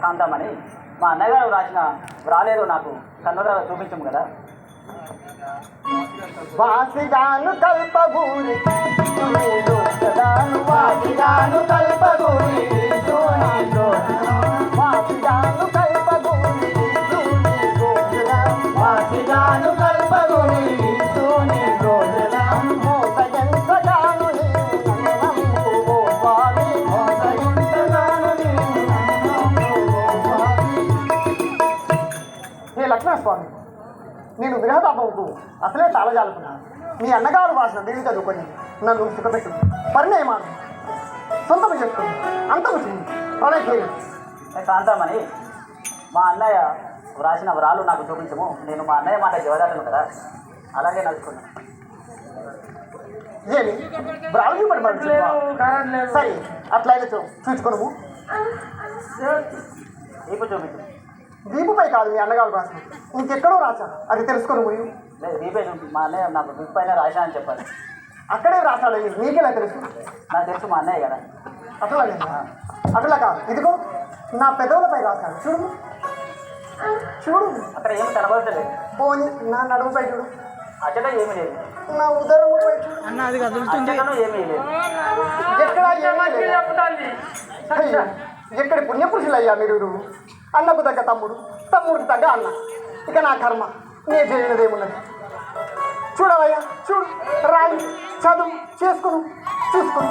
కాంతామని మా అన్నగారు రాసిన రాలేదు నాకు కన్నుల చూపించము కదా. వాసిగాను కల్పభూరి వాసిగాను కల్పభూరి వాసిగాను కల్పభూరి వాసిగాను కల్పభూరి లక్ష్మణస్వామి, నేను విరహతాపంకు అసలే తాళజాలుకున్నాను. మీ అన్నగారు రాసిన దీన్ని చదువుకొని నన్ను సుఖపెట్టు పరిణయమాను సొంతము చేసుకుని అంతము చేయి ప్రణయ కాంతామని మా అన్నయ్య రాసిన వ్రాలు నాకు చూపించము. నేను మా అన్నయ్య మాట జవదాటను కదా, అలాగే నడుచుకున్నాను. ఏమి వ్రాలు చూపడి సరే, అట్లయితే చూసుకున్నాము. ఇప్పుడు చూపించు. దీపుపై కాదు మీ అన్నగారు రాసిన, ఇంకెక్కడో రాశాను, అది తెలుసుకొని పోయి. లేదు, దీపే మా అన్నయ్య నాకు దీపు పైన రాశా అని చెప్పాలి. అక్కడే రాశాడండి, నీకెలా తెలుసు? నాకు తెలుసు, మా అన్నయ్య కదా. అట్లాగే అట్లా కాదు, ఇదిగో నా పెదవులపై రాశాడు, చూడు చూడు. అక్కడ ఏమి కనబడలేదు. పోని నా నడుముపై చూడు. అచ్చట ఏమీ లేదు. నా ఉదరముపై చూడు. అచ్చటను ఏమీ లేదు. ఎక్కడ ఎక్కడి పుణ్యపురుషులయ్యా మీరు. అన్నకు తగ్గ తమ్ముడు, తమ్ముడికి తగ్గ అన్న. ఇక నా కర్మ నే చేయనదేమున్నది. చూడవయ్యా చూడు, రాయి చదువు చేసుకును చూసుకును.